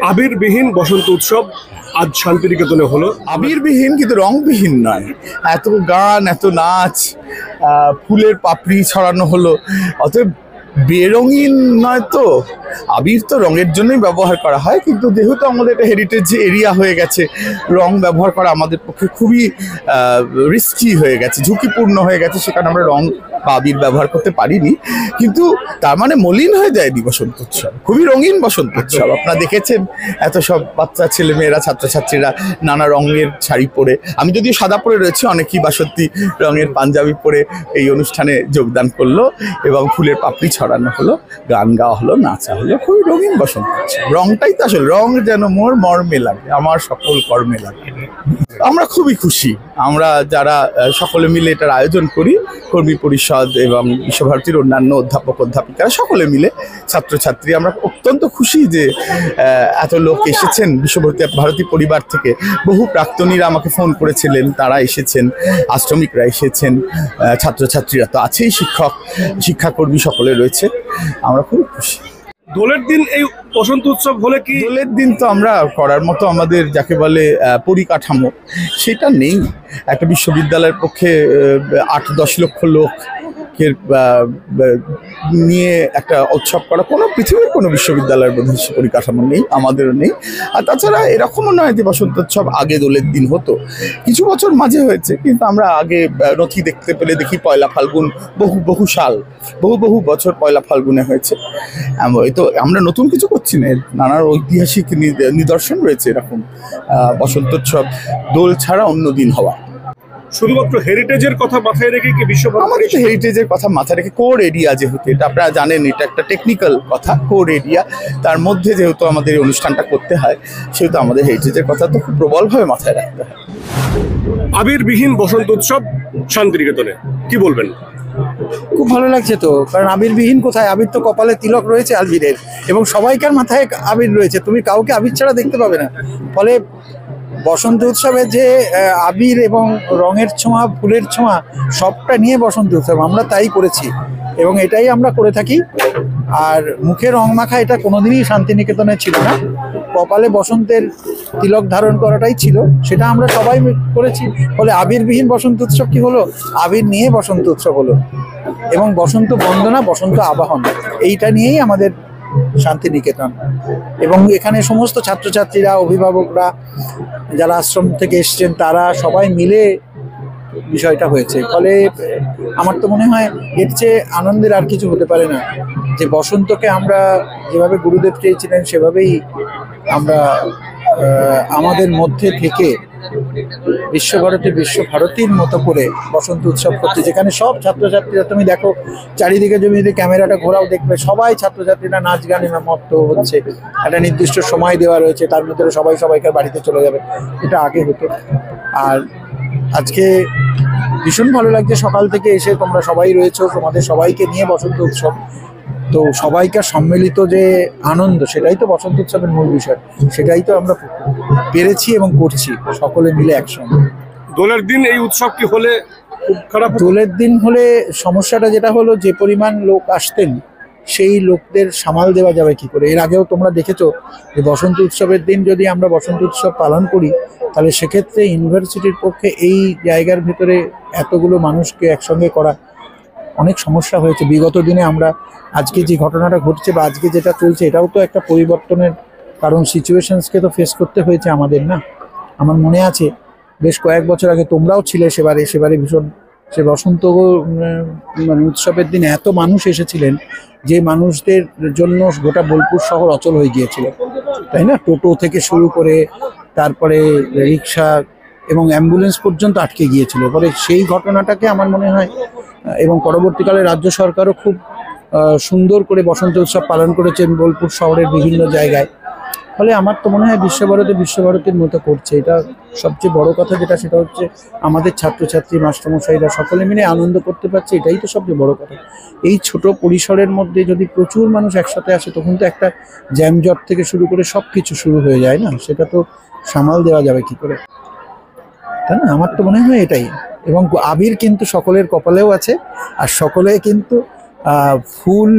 আবিরবিহীন বসন্ত উৎসব আজ শান্তিনিকেতনে হলো। আবিরবিহীন কিন্তু রংবিহীন নয়। এত গান, এত নাচ, ফুলের পাপড়ি ছড়ানো হলো, অতএব বেরঙিন নয় তো। আবির তো রঙের জন্যই ব্যবহার করা হয়, কিন্তু যেহেতু আমাদের একটা হেরিটেজ এরিয়া হয়ে গেছে, রং ব্যবহার করা আমাদের পক্ষে খুবই রিস্কি হয়ে গেছে, ঝুঁকিপূর্ণ হয়ে গেছে, সেখানে আমরা রং বা আবির ব্যবহার করতে পারিনি। কিন্তু তার মানে মলিন হয়ে যায়নি বসন্ত উৎসব, খুবই রঙিন বসন্ত উৎসব। আপনারা দেখেছেন এত সব বাচ্চা ছেলেমেয়েরা, ছাত্রছাত্রীরা নানা রঙের শাড়ি পরে, আমি যদিও সাদা পরে রয়েছি, অনেকেই বাসন্তী রঙের পাঞ্জাবি পরে এই অনুষ্ঠানে যোগদান করলো এবং ফুলের পাপড়ি ছড়ানো হলো, গান গাওয়া হলো, নাচা হলো, খুবই রঙিন বসন্ত উৎসব। রংটাই তো আসলে, রং যেন মোর মর্মে লাগে, আমার সকল কর্মে লাগে। আমরা খুবই খুশি, আমরা যারা সকলে মিলে এটার আয়োজন করি, কর্মী পরিষদ এবং বিশ্বভারতীর অন্যান্য অধ্যাপক অধ্যাপিকারা সকলে মিলে, ছাত্রছাত্রী, আমরা অত্যন্ত খুশি যে এত লোক এসেছেন বিশ্বভারতী পরিবার থেকে। বহু প্রাক্তনীরা আমাকে ফোন করেছিলেন, তারা এসেছেন, আশ্রমিকরা এসেছেন, ছাত্রছাত্রীরা তো আছেই, শিক্ষাকর্মী সকলে রয়েছে, আমরা খুব খুশি। দোলের দিন এই বসন্ত উৎসব হলে কি? দোলের দিন তো আমরা করার মতো আমাদের যাকে বলে পরিকাঠামো সেটা নেই। একটা বিশ্ববিদ্যালয়ের পক্ষে 8-10 লক্ষ লোকের নিয়ে একটা উৎসব করা পৃথিবীর কোনো বিশ্ববিদ্যালয়ের বোধহয় পরিকাঠামো নেই, আমাদেরও নেই। আর তাছাড়া এরকমও নয় যে বসন্ত উৎসব আগে দোলের দিন হতো, কিছু বছর মাঝে হয়েছে, কিন্তু আমরা আগে নথি দেখতে পেলে দেখি পয়লা ফাল্গুন, বহু বছর পয়লা ফাল্গুনে হয়েছে। তো আমরা নতুন কিছু করছি না, নানা ঐতিহাসিক নিদর্শন রয়েছে এরকম বসন্ত উৎসব দোল ছাড়া অন্য দিন হওয়া। শুধুমাত্র হেরিটেজের কথা মাথায় রেখে কি আমাদের তো হেরিটেজের কথা মাথায় রেখে, কোর এরিয়া যেহেতু, এটা আপনারা জানেন, এটা একটা টেকনিক্যাল কথা, কোর এরিয়া, তার মধ্যে যেহেতু আমাদের এই অনুষ্ঠানটা করতে হয়, সেহেতু আমাদের হেরিটেজের কথা তো খুব প্রবলভাবে মাথায় রাখতে হয়। আবিরবিহীন বসন্ত উৎসব শান্তিনিকেতনে, কি বলবেন? খুব ভালো লাগছে তো, কারণ আবিরবিহীন কোথায়, আবির তো কপালে তিলক রয়েছে আবিরের, এবং সবাইকার মাথায় আবির রয়েছে, তুমি কাউকে আবির ছাড়া দেখতে পাবে না। ফলে বসন্ত উৎসবে যে আবির এবং রঙের ছোঁয়া, ফুলের ছোঁয়া, সবটা নিয়ে বসন্ত উৎসব, আমরা তাই করেছি এবং এটাই আমরা করে থাকি। আর মুখে রং মাখা এটা কোনোদিনই শান্তিনিকেতনে ছিল না, কপালে বসন্তের তিলক ধারণ করাটাই ছিল, সেটা আমরা সবাই করেছি। ফলে আবিরবিহীন বসন্ত উৎসব কি হলো, আবির নিয়ে বসন্ত উৎসব হলো, এবং বসন্ত বন্দনা, বসন্ত আবাহন, এইটা নিয়েই আমাদের শান্তিনিকেতন। এবং এখানে সমস্ত ছাত্রছাত্রীরা, অভিভাবকরা, যারা আশ্রম থেকে এসছেন, তারা সবাই মিলে বিষয়টা হয়েছে। ফলে আমার তো মনে হয় এর চেয়ে আনন্দের আর কিছু হতে পারে না, যে বসন্তকে আমরা যেভাবে গুরুদেব চেয়েছিলেন সেভাবেই আমরা আমাদের মধ্যে থেকে বিশ্বভারতীর মতো করে বসন্ত উৎসব করতে, যেখানে সব ছাত্রছাত্রীরা, তুমি দেখো চারিদিকে যদি ক্যামেরাটা ঘোরাও দেখবে, সবাই ছাত্রছাত্রীরা নাচ গানে মত্ত হচ্ছে। একটা নির্দিষ্ট সময় দেওয়া রয়েছে, তার ভিতরে সবাইকার বাড়িতে চলে যাবে, এটা আগে হতো। আর আজকে ভীষণ ভালো লাগছে, সকাল থেকে এসে তোমরা সবাই রয়েছো, তোমাদের সবাইকে নিয়ে বসন্ত উৎসব, তো সবাইকার সম্মিলিত যে আনন্দ, সেটাই তো বসন্ত উৎসবের মূল বিষয়, সেটাই তো আমরা পেরেছি এবং করছি সকলে মিলে একসঙ্গে। দোলের দিন এই উৎসব কি হলে খুব খারাপ? দোলের দিন হলে সমস্যাটা যেটা হলো, যে পরিমাণ লোক আসতেন সেই লোকদের সামাল দেওয়া যাবে কি করে। এর আগেও তোমরা দেখেছো যে বসন্ত উৎসবের দিন যদি আমরা বসন্ত উৎসব পালন করি, তাহলে সেক্ষেত্রে ইউনিভার্সিটির পক্ষে এই জায়গার ভিতরে এতগুলো মানুষকে একসঙ্গে করা অনেক সমস্যা হয়েছে। বিগত দিনে আমরা আজকে যে ঘটনাটা ঘটছে বা আজকে যেটা চলছে, এটাও তো একটা পরিবর্তনের কারণ, সিচুয়েশনসকে তো ফেস করতে হয়েছে আমাদের, না? আমার মনে আছে বেশ কয়েক বছর আগে তোমরাও ছিলে সেবারে ভীষণ, সে বসন্ত মানে উৎসবের দিন এত মানুষ এসেছিলেন যে মানুষদের জন্য গোটা বোলপুর শহর অচল হয়ে গিয়েছিল, তাই না? টোটো থেকে শুরু করে তারপরে রিক্সা এবং অ্যাম্বুলেন্স পর্যন্ত আটকে গিয়েছিল। ফলে সেই ঘটনাটাকে আমার মনে হয়, এবং পরবর্তীকালে রাজ্য সরকারও খুব সুন্দর করে বসন্ত উৎসব পালন করেছেন বোলপুর শহরের বিভিন্ন জায়গায়। ফলে আমার তো মনে হয় বিশ্বভারতীর মতো করছে। এটা সবচেয়ে বড় কথা যেটা, সেটা হচ্ছে আমাদের ছাত্রছাত্রী, মাস্টারমশাইরা সকলে মিলে আনন্দ করতে পারছে, এটাই তো সবচেয়ে বড় কথা। এই ছোট পরিসরের মধ্যে যদি প্রচুর মানুষ একসাথে আসে, তখন তো একটা জ্যামজট থেকে শুরু করে সব কিছু শুরু হয়ে যায়, না? সেটা তো সামাল দেওয়া যাবে কি করে, তাই না? আমার তো মনে হয় এটাই। এবং আবির কিন্তু সকলের কপালেও আছে, আর সকলে কিন্তু ফুল,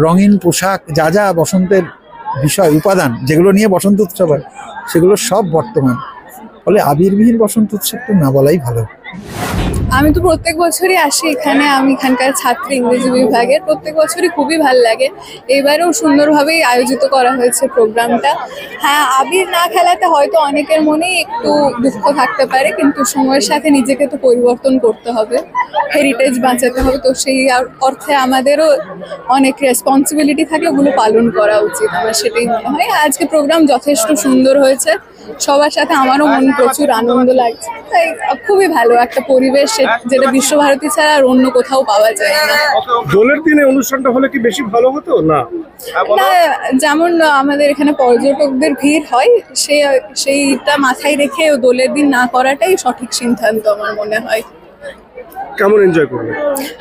রঙিন পোশাক, যা যা বসন্তের বিষয় উপাদান যেগুলো নিয়ে বসন্ত উৎসব হয় সেগুলো সব বর্তমান, ফলে আবিরবিহীন বসন্ত উৎসবটা না বলাই ভালো। আমি তো প্রত্যেক বছরই আসি এখানে, আমি এখানকার ছাত্রী ইংরেজি বিভাগের, প্রত্যেক বছরই খুবই ভালো লাগে। এবারেও সুন্দরভাবেই আয়োজিত করা হয়েছে প্রোগ্রামটা। হ্যাঁ, আবির না খেলাতে হয়তো অনেকের মনেই একটু দুঃখ থাকতে পারে, কিন্তু সময়ের সাথে নিজেকে তো পরিবর্তন করতে হবে, হেরিটেজ বাঁচাতে হবে। তো সেই অর্থে আমাদেরও অনেক রেসপন্সিবিলিটি থাকে, ওগুলো পালন করা উচিত, আমার সেটাই মনে হয়। আজকে প্রোগ্রাম যথেষ্ট সুন্দর হয়েছে, সবার সাথে আমারও মন প্রচুর আনন্দ লাগছে। তাই খুবই ভালো একটা পরিবেশ, যেটা বিশ্বভারতী ছাড়া আর অন্য কোথাও পাওয়া যায় না। দোলের দিনে অনুষ্ঠানটা হলে কি বেশি ভালো হতো না? না, যেমন আমাদের এখানে পর্যটকদের ভিড় হয়, সেইটা মাথায় রেখে দোলের দিন না করাটাই সঠিক সিদ্ধান্ত আমার মনে হয়। কেমন এনজয় করলে?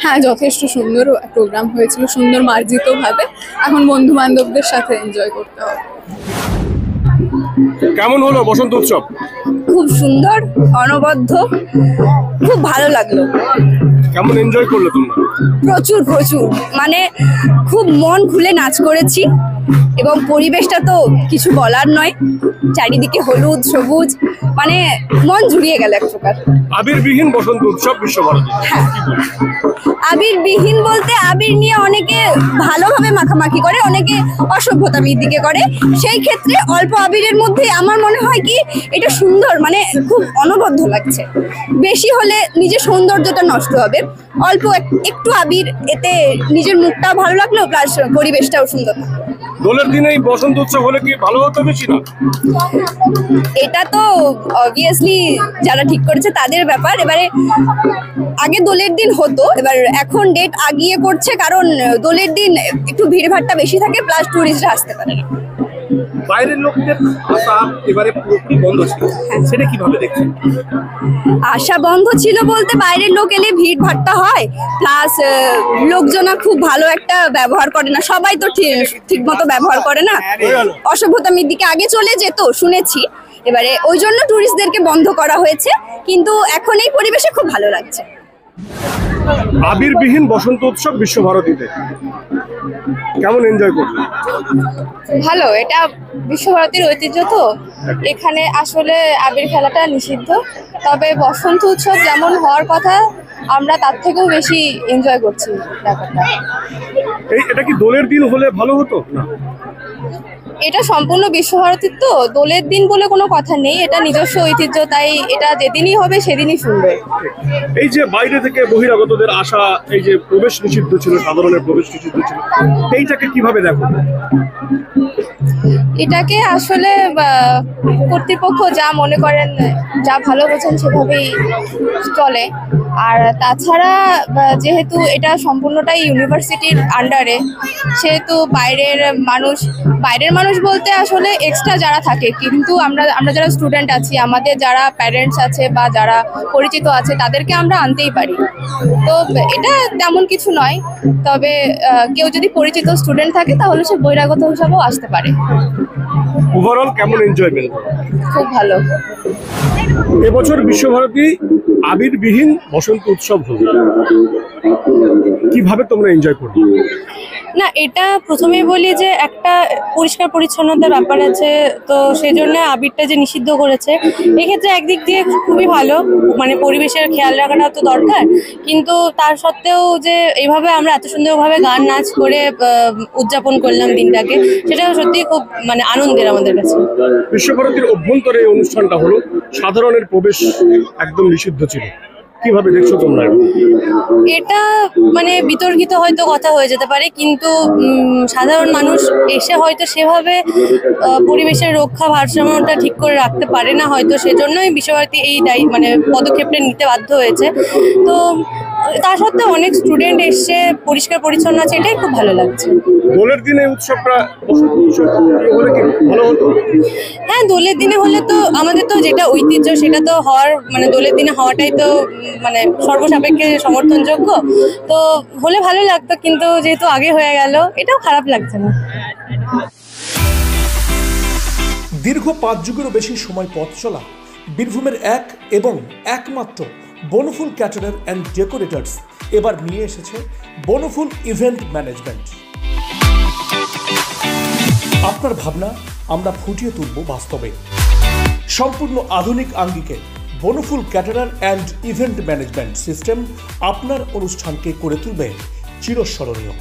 হ্যাঁ, যথেষ্ট সুন্দর প্রোগ্রাম হয়েছিল, সুন্দর মার্জিত ভাবে। এখন বন্ধু বান্ধবদের সাথে এনজয় করতে হবে। কেমন হলো বসন্ত উৎসব? খুব সুন্দর, অনবদ্য, খুব ভালো লাগলো। কেমন এনজয় করলে তোমরা? প্রচুর প্রচুর, মানে খুব মন খুলে নাচ করেছি, এবং পরিবেশটা তো কিছু বলার নয়, চারিদিকে হলুদ সবুজ, মানে মন জুড়িয়ে গেল এক প্রকার। আবিরবিহীন বসন্ত উৎসব বিশ্বভারতী। হ্যাঁ, আবিরবিহীন বলতে আবির নিয়ে অনেকে ভালোভাবে মাখামাখি করে, অনেকে অসভ্যতামির দিকে করে। সেই ক্ষেত্রে অল্প আবিরের মধ্যে আমার মনে হয় কি এটা সুন্দর, মানে খুব অনবদ্য লাগছে। বেশি হলে নিজের সৌন্দর্যটা নষ্ট হবে, অল্প একটু আবির, এতে নিজের মুখটাও ভালো লাগলো, প্লাস পরিবেশটাও সুন্দর। দোলের দিনেই বসন্ত উৎসব হলে কি ভালো হতো বেশি না? এটা তো অবভিয়াসলি যারা ঠিক করেছে তাদের ব্যাপার। এবারে আগে দোলের দিন হতো, এবার এখন ডেট আগিয়ে করছে, কারণ দোলের দিন একটু ভিড়ভাড়টা বেশি থাকে, প্লাস টুরিস্টরা আসতে পারে না। বাইরের লোকদের আসা এবারে পুরোপুরি বন্ধ ছিল, সেটা কিভাবে দেখছেন? আশা বন্ধ ছিল বলতে বাইরের লোক এলে ভিড় ভাট্টা হয়, প্লাস লোকজনা খুব ভালো একটা ব্যবহার করে না, সবাই তো ঠিক মতো ব্যবহার করে না, অসভ্যতামির দিকে আগে চলে যেত শুনেছি। এবারে ওই জন্য টুরিস্টদেরকে বন্ধ করা হয়েছে, কিন্তু এখন এই পরিবেশে খুব ভালো লাগছে। আবিরবিহীন বসন্ত উৎসব বিশ্বভারতীতে কেমন এনজয় করলে? ভালো, এটা বিশ্বভারতীর ঐতিহ্য, তো এখানে আসলে আবির খেলাটা নিষিদ্ধ। তবে বসন্ত উৎসব যেমন হওয়ার কথা, আমরা তার থেকেও বেশি এনজয় করছি ব্যাপারটা। এটা কি দোলের দিন হলে ভালো হতো না? এটা সম্পূর্ণ বিশ্বভারতীর, তো দোলের দিন বলে কোনো কথা নেই, এটা নিজস্ব ঐতিহ্য, তাই এটা যেদিনই হবে সেদিনই সুন্দর। এই যে বাইরে থেকে বহিরাগতদের আসা, এই যে প্রবেশ নিষিদ্ধ ছিল, সাধারণের প্রবেশ নিষিদ্ধ ছিল, এইটাকে কিভাবে দেখো? এটাকে আসলে কর্তৃপক্ষ যা মনে করেন, যা ভালো বোঝেন সেভাবেই চলে। আর তাছাড়া যেহেতু এটা সম্পূর্ণটাই ইউনিভার্সিটির আন্ডারে, সেহেতু বাইরের মানুষ বলতে আসলে এক্সট্রা যারা থাকে, কিন্তু আমরা যারা স্টুডেন্ট আছি, আমাদের যারা প্যারেন্টস আছে বা যারা পরিচিত আছে, তাদেরকে আমরা আনতেই পারি। তো এটা তেমন কিছু নয়, তবে কেউ যদি পরিচিত স্টুডেন্ট থাকে তাহলে সে বহিরাগত হিসাবেও আসতে পারে। ওভারঅল কেমন এনজয়মেন্ট? খুব ভালো। এবছর বিশ্বভারতী আবিরবিহীন বসন্ত উৎসব হলো, কিভাবে তোমরা এনজয় করবে? না, এটা প্রথমেই বলি যে একটা পরিষ্কার পরিচ্ছন্নতার ব্যাপার আছে, তো সেই জন্য আবিরটা যে নিষিদ্ধ করেছে, এক্ষেত্রে একদিক দিয়ে খুবই ভালো, মানে পরিবেশের খেয়াল রাখাটা তো দরকার। কিন্তু তার সত্ত্বেও যে এইভাবে আমরা এত সুন্দরভাবে গান নাচ করে উদযাপন করলাম দিনটাকে, সেটা সত্যি খুব মানে আনন্দের আমাদের কাছে। বিশ্বভারতীর অভ্যন্তরে এই অনুষ্ঠানটা হলো, সাধারণের প্রবেশ একদম নিষিদ্ধ ছিল, কিভাবে দেখছো তোমরা? এটা মানে বিতর্কিত হয়তো কথা হয়ে যেতে পারে, কিন্তু সাধারণ মানুষ এসে হয়তো সেভাবে পরিবেশের রক্ষা ভারসাম্যটা ঠিক করে রাখতে পারে না, হয়তো সেজন্যই বিশ্বভারতী এই মানে পদক্ষেপটা নিতে বাধ্য হয়েছে। তো তা সত্ত্বেও অনেক স্টুডেন্ট এসে পরিষ্কার পরিচ্ছন্ন আছে, এটাই খুব ভালো লাগছে। দোলের দিনে উৎসবটা হলে কি ভালো হতো? হ্যাঁ, দোলের দিনে হলে তো আমাদের তো যেটা ঐতিহ্য সেটা তো হওয়ার, মানে দোলের দিনে হওয়াটাই তো মানে সর্বসাপেক্ষে সমর্থনযোগ্য, তো হলে ভালো লাগতো, কিন্তু যেহেতু আগে হয়ে গেল, এটাও খারাপ লাগছে না। দীর্ঘ 5 যুগেরও বেশি সময় পথ চলা বীরভূমের এক এবং একমাত্র বনফুল ক্যাটারার অ্যান্ড ডেকোরেটার্স এবার নিয়ে এসেছে বনফুল ইভেন্ট ম্যানেজমেন্ট। আপনার ভাবনা আমরা ফুটিয়ে তুলব বাস্তবে। সম্পূর্ণ আধুনিক আঙ্গিকে Bonoful caterer and event management system আপনার অনুষ্ঠানকে করে তুলবে চিরস্মরণীয়।